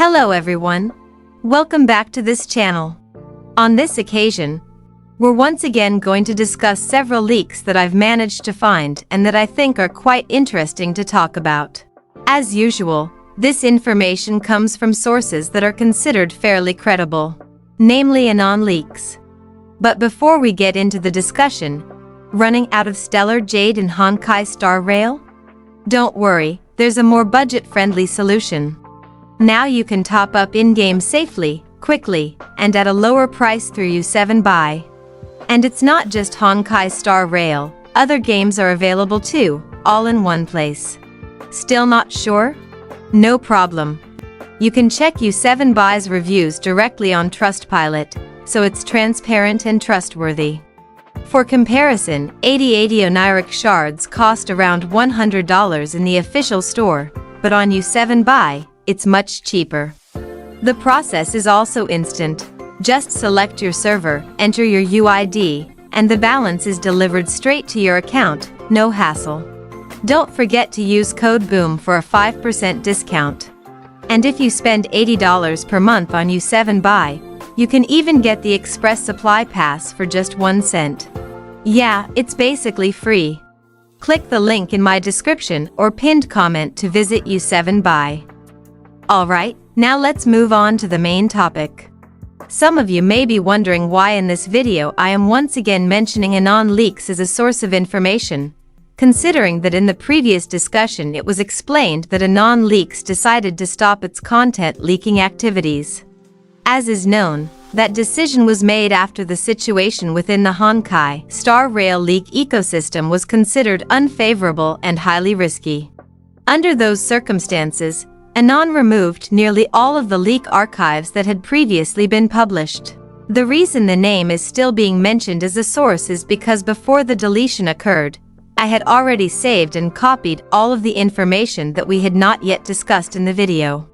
Hello everyone. Welcome back to this channel. On this occasion, we're once again going to discuss several leaks that I've managed to find and that I think are quite interesting to talk about. As usual, this information comes from sources that are considered fairly credible, namely Anon leaks. But before we get into the discussion, running out of Stellar Jade in Honkai Star Rail? Don't worry, there's a more budget-friendly solution. Now you can top up in-game safely, quickly, and at a lower price through U7 Buy. And it's not just Honkai Star Rail, other games are available too, all in one place. Still not sure? No problem. You can check U7 Buy's reviews directly on Trustpilot, so it's transparent and trustworthy. For comparison, 80 oniric shards cost around $100 in the official store, but on U7 Buy, it's much cheaper. The process is also instant. Just select your server, enter your UID, and the balance is delivered straight to your account, no hassle. Don't forget to use code BOOM for a 5% discount. And if you spend $80 per month on U7 Buy, you can even get the Express Supply Pass for just 1 cent. Yeah, it's basically free. Click the link in my description or pinned comment to visit U7 Buy. Alright, now let's move on to the main topic. Some of you may be wondering why in this video I am once again mentioning Anon leaks as a source of information, considering that in the previous discussion it was explained that Anon leaks decided to stop its content leaking activities. As is known, that decision was made after the situation within the Honkai Star Rail leak ecosystem was considered unfavorable and highly risky. Under those circumstances, Anon removed nearly all of the leak archives that had previously been published. The reason the name is still being mentioned as a source is because before the deletion occurred, I had already saved and copied all of the information that we had not yet discussed in the video.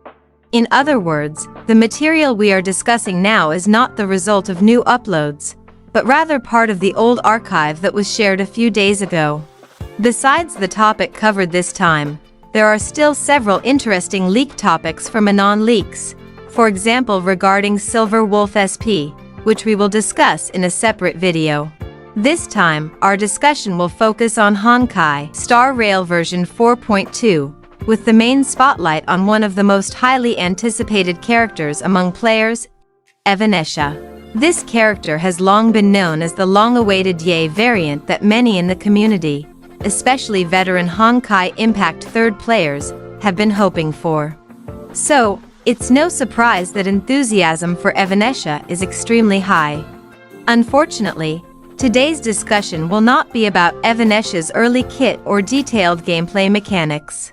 In other words, the material we are discussing now is not the result of new uploads, but rather part of the old archive that was shared a few days ago. Besides the topic covered this time, there are still several interesting leak topics from Anon leaks, for example regarding Silver Wolf SP, which we will discuss in a separate video. This time, our discussion will focus on Honkai Star Rail version 4.2, with the main spotlight on one of the most highly anticipated characters among players, Evanescia. This character has long been known as the long-awaited Yae variant that many in the community, especially veteran Honkai Impact 3rd players, have been hoping for. So, it's no surprise that enthusiasm for Evanescia is extremely high. Unfortunately, today's discussion will not be about Evanescia's early kit or detailed gameplay mechanics.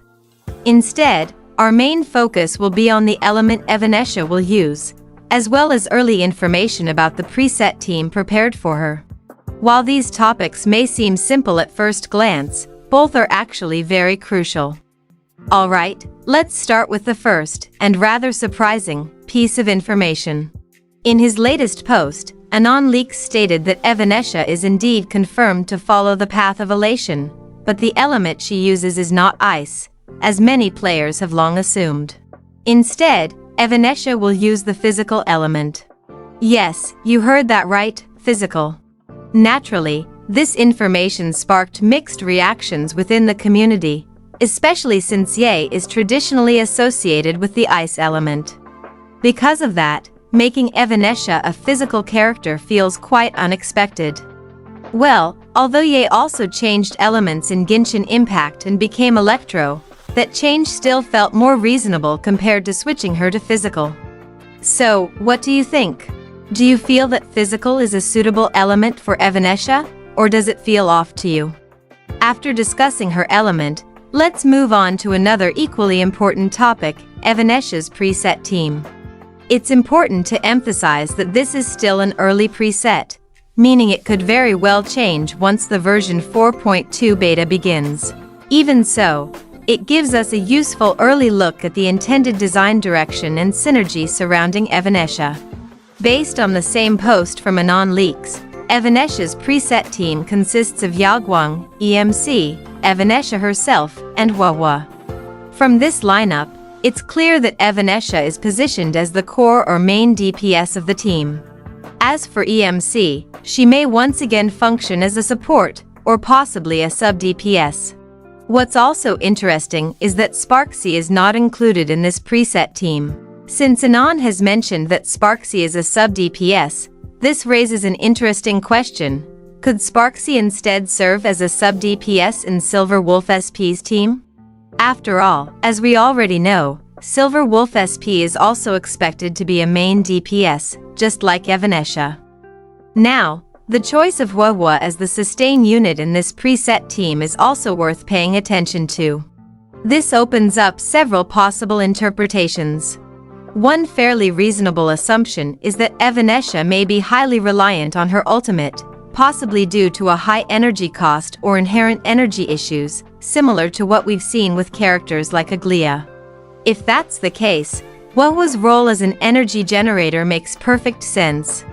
Instead, our main focus will be on the element Evanescia will use, as well as early information about the preset team prepared for her. While these topics may seem simple at first glance, both are actually very crucial. Alright, let's start with the first, and rather surprising, piece of information. In his latest post, Anon leaks stated that Evanescia is indeed confirmed to follow the path of elation, but the element she uses is not ice, as many players have long assumed. Instead, Evanescia will use the physical element. Yes, you heard that right, physical. Naturally, this information sparked mixed reactions within the community, especially since Yae is traditionally associated with the ice element. Because of that, making Evanescia a physical character feels quite unexpected. Well, although Yae also changed elements in Genshin Impact and became Electro, that change still felt more reasonable compared to switching her to physical. So, what do you think? Do you feel that physical is a suitable element for Evanescia, or does it feel off to you? After discussing her element, let's move on to another equally important topic, Evanescia's preset team. It's important to emphasize that this is still an early preset, meaning it could very well change once the version 4.2 beta begins. Even so, it gives us a useful early look at the intended design direction and synergy surrounding Evanescia. Based on the same post from Anon leaks, Evanescia's preset team consists of yaoguang, EMC, Evanescia herself, and Wawa. From this lineup, It's clear that Evanescia is positioned as the core or main DPS of the team. As for EMC, she may once again function as a support, or possibly a sub-DPS. What's also interesting is that Sparxie is not included in this preset team. Since Anon has mentioned that Sparxie is a sub-DPS, this raises an interesting question. Could Sparxie instead serve as a sub-DPS in Silver Wolf SP's team? After all, as we already know, Silver Wolf SP is also expected to be a main DPS, just like Evanescia. Now, the choice of Huahua as the sustain unit in this preset team is also worth paying attention to. This opens up several possible interpretations. One fairly reasonable assumption is that Evanescia may be highly reliant on her ultimate, possibly due to a high energy cost or inherent energy issues, similar to what we've seen with characters like Aglia. If that's the case, Huahua's role as an energy generator makes perfect sense.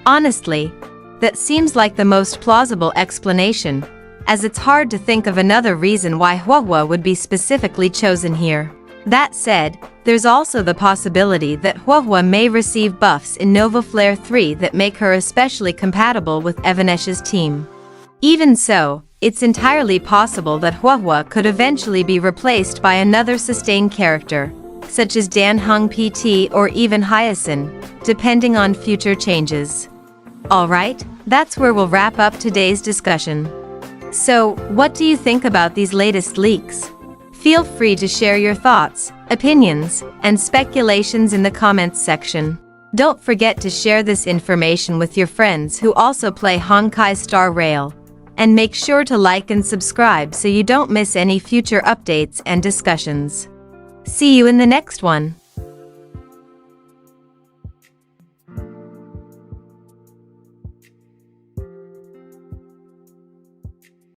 Honestly, that seems like the most plausible explanation, as it's hard to think of another reason why Huahua would be specifically chosen here. That said, there's also the possibility that Huahua may receive buffs in Nova Flare 3 that make her especially compatible with Evanescia's team. Even so, it's entirely possible that Huahua could eventually be replaced by another sustained character, such as Dan Hung PT or even Hyacinth, depending on future changes. Alright, that's where we'll wrap up today's discussion. So, what do you think about these latest leaks? Feel free to share your thoughts, opinions, and speculations in the comments section. Don't forget to share this information with your friends who also play Honkai Star Rail, and make sure to like and subscribe so you don't miss any future updates and discussions. See you in the next one.